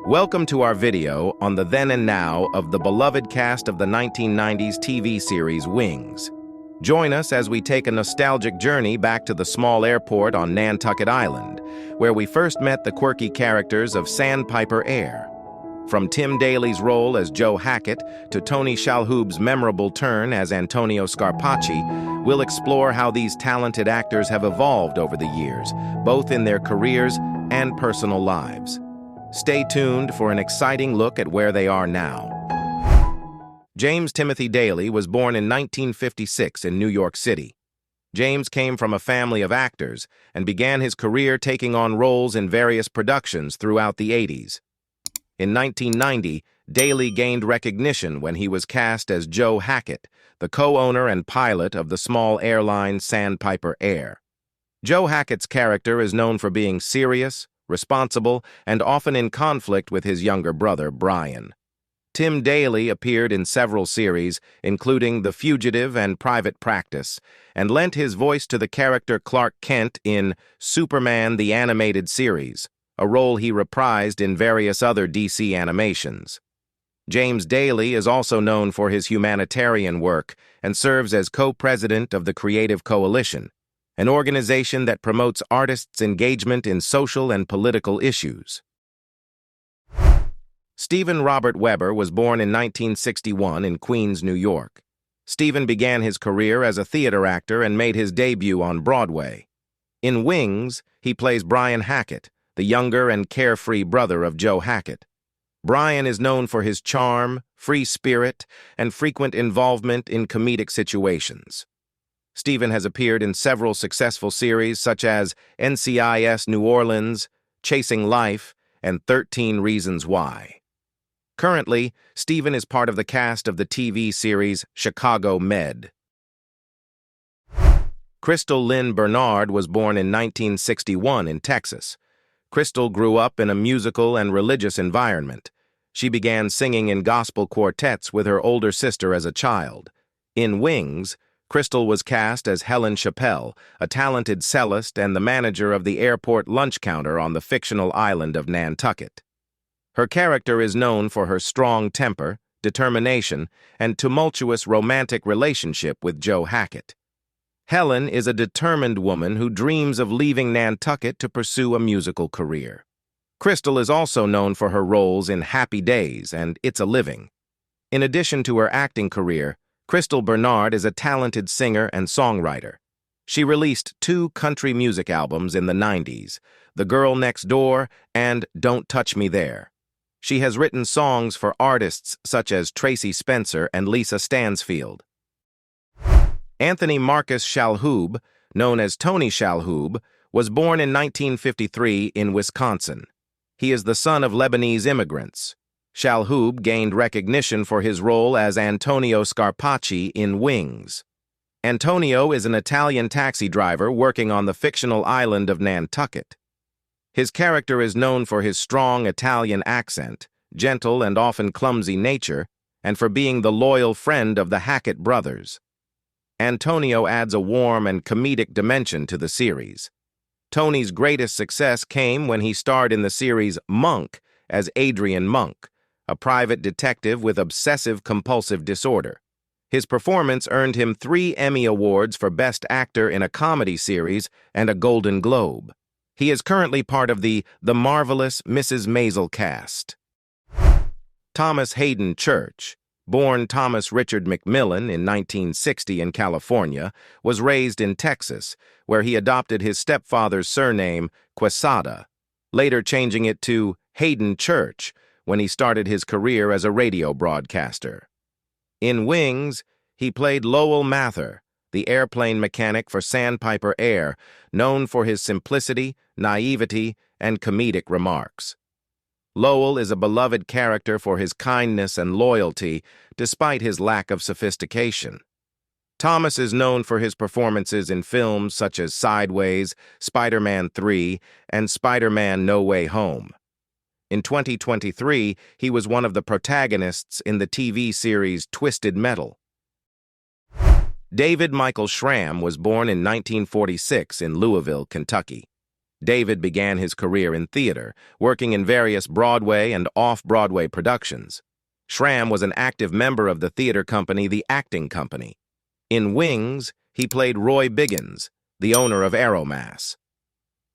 Welcome to our video on the then and now of the beloved cast of the 1990s TV series Wings. Join us as we take a nostalgic journey back to the small airport on Nantucket Island, where we first met the quirky characters of Sandpiper Air. From Tim Daly's role as Joe Hackett to Tony Shalhoub's memorable turn as Antonio Scarpacci, we'll explore how these talented actors have evolved over the years, both in their careers and personal lives. Stay tuned for an exciting look at where they are now. James Timothy Daly was born in 1956 in New York City. James came from a family of actors and began his career taking on roles in various productions throughout the 80s. In 1990, Daly gained recognition when he was cast as Joe Hackett, the co-owner and pilot of the small airline Sandpiper Air. Joe Hackett's character is known for being serious, responsible, and often in conflict with his younger brother, Brian. Tim Daly appeared in several series, including The Fugitive and Private Practice, and lent his voice to the character Clark Kent in Superman the Animated Series, a role he reprised in various other DC animations. James Daly is also known for his humanitarian work and serves as co-president of the Creative Coalition, an organization that promotes artists' engagement in social and political issues. Stephen Robert Weber was born in 1961 in Queens, New York. Stephen began his career as a theater actor and made his debut on Broadway. In Wings, he plays Brian Hackett, the younger and carefree brother of Joe Hackett. Brian is known for his charm, free spirit, and frequent involvement in comedic situations. Stephen has appeared in several successful series such as NCIS New Orleans, Chasing Life, and 13 Reasons Why. Currently, Stephen is part of the cast of the TV series Chicago Med. Crystal Lynn Bernard was born in 1961 in Texas. Crystal grew up in a musical and religious environment. She began singing in gospel quartets with her older sister as a child. In Wings, Crystal was cast as Helen Chappell, a talented cellist and the manager of the airport lunch counter on the fictional island of Nantucket. Her character is known for her strong temper, determination, and tumultuous romantic relationship with Joe Hackett. Helen is a determined woman who dreams of leaving Nantucket to pursue a musical career. Crystal is also known for her roles in Happy Days and It's a Living. In addition to her acting career, Crystal Bernard is a talented singer and songwriter. She released 2 country music albums in the 90s, The Girl Next Door and Don't Touch Me There. She has written songs for artists such as Tracy Spencer and Lisa Stansfield. Anthony Marcus Shalhoub, known as Tony Shalhoub, was born in 1953 in Wisconsin. He is the son of Lebanese immigrants. Shalhoub gained recognition for his role as Antonio Scarpacci in Wings. Antonio is an Italian taxi driver working on the fictional island of Nantucket. His character is known for his strong Italian accent, gentle and often clumsy nature, and for being the loyal friend of the Hackett brothers. Antonio adds a warm and comedic dimension to the series. Tony's greatest success came when he starred in the series Monk as Adrian Monk, a private detective with obsessive-compulsive disorder. His performance earned him 3 Emmy Awards for Best Actor in a Comedy Series and a Golden Globe. He is currently part of the Marvelous Mrs. Maisel cast. Thomas Haden Church, born Thomas Richard McMillan in 1960 in California, was raised in Texas, where he adopted his stepfather's surname, Quesada, later changing it to Haden Church when he started his career as a radio broadcaster. In Wings, he played Lowell Mather, the airplane mechanic for Sandpiper Air, known for his simplicity, naivety, and comedic remarks. Lowell is a beloved character for his kindness and loyalty, despite his lack of sophistication. Thomas is known for his performances in films such as Sideways, Spider-Man 3, and Spider-Man No Way Home. In 2023, he was one of the protagonists in the TV series Twisted Metal. David Michael Schramm was born in 1946 in Louisville, Kentucky. David began his career in theater, working in various Broadway and off-Broadway productions. Schramm was an active member of the theater company The Acting Company. In Wings, he played Roy Biggins, the owner of Aeromass.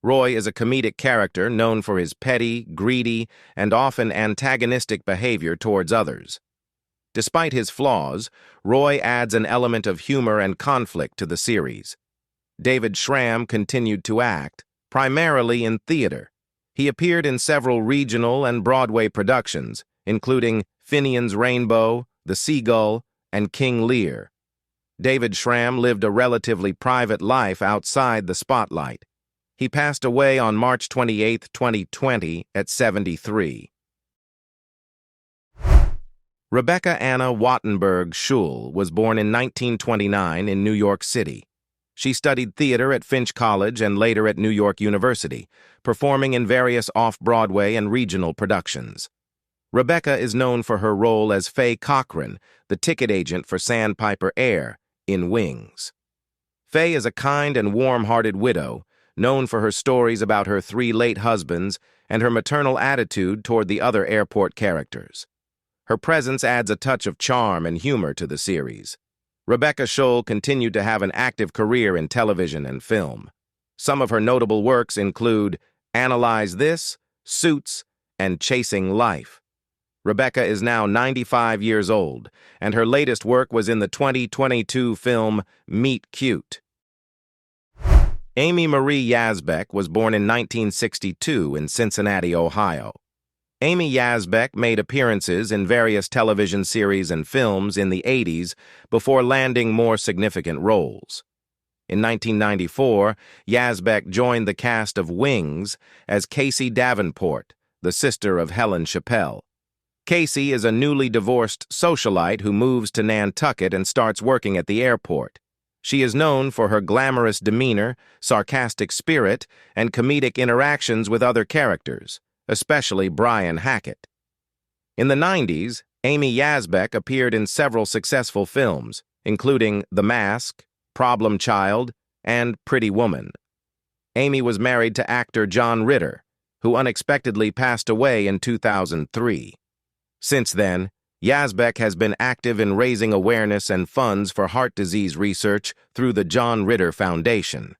Roy is a comedic character known for his petty, greedy, and often antagonistic behavior towards others. Despite his flaws, Roy adds an element of humor and conflict to the series. David Schramm continued to act, primarily in theater. He appeared in several regional and Broadway productions, including Finian's Rainbow, The Seagull, and King Lear. David Schramm lived a relatively private life outside the spotlight. He passed away on March 28, 2020, at 73. Rebecca Anna Wattenberg Schull was born in 1929 in New York City. She studied theater at Finch College and later at New York University, performing in various off-Broadway and regional productions. Rebecca is known for her role as Faye Cochran, the ticket agent for Sandpiper Air, in Wings. Faye is a kind and warm-hearted widow, known for her stories about her 3 late husbands and her maternal attitude toward the other airport characters. Her presence adds a touch of charm and humor to the series. Rebecca Schull continued to have an active career in television and film. Some of her notable works include Analyze This, Suits, and Chasing Life. Rebecca is now 95 years old, and her latest work was in the 2022 film Meet Cute. Amy Marie Yasbeck was born in 1962 in Cincinnati, Ohio. Amy Yasbeck made appearances in various television series and films in the 80s before landing more significant roles. In 1994, Yasbeck joined the cast of Wings as Casey Davenport, the sister of Helen Chappelle. Casey is a newly divorced socialite who moves to Nantucket and starts working at the airport. She is known for her glamorous demeanor, sarcastic spirit, and comedic interactions with other characters, especially Brian Hackett. In the 90s, Amy Yasbeck appeared in several successful films, including The Mask, Problem Child, and Pretty Woman. Amy was married to actor John Ritter, who unexpectedly passed away in 2003. Since then, Yasbeck has been active in raising awareness and funds for heart disease research through the John Ritter Foundation.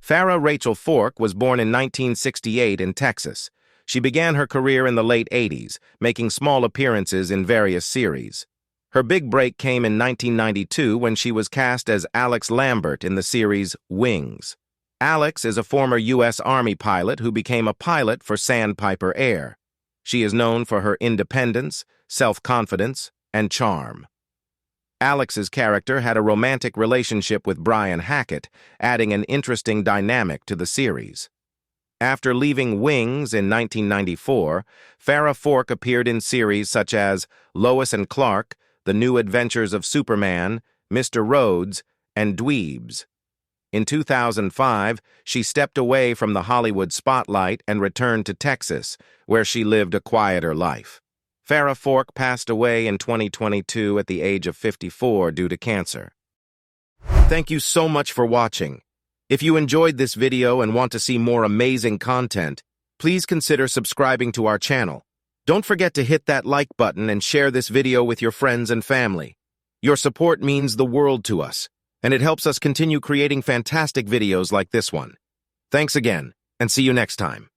Farrah Rachel Forke was born in 1968 in Texas. She began her career in the late 80s, making small appearances in various series. Her big break came in 1992 when she was cast as Alex Lambert in the series Wings. Alex is a former U.S. Army pilot who became a pilot for Sandpiper Air. She is known for her independence, self-confidence, and charm. Alex's character had a romantic relationship with Brian Hackett, adding an interesting dynamic to the series. After leaving Wings in 1994, Farrah Forke appeared in series such as Lois and Clark, The New Adventures of Superman, Mr. Rhodes, and Dweebs. In 2005, she stepped away from the Hollywood spotlight and returned to Texas, where she lived a quieter life. Farrah Forke passed away in 2022 at the age of 54 due to cancer. Thank you so much for watching. If you enjoyed this video and want to see more amazing content, please consider subscribing to our channel. Don't forget to hit that like button and share this video with your friends and family. Your support means the world to us, and it helps us continue creating fantastic videos like this one. Thanks again, and see you next time.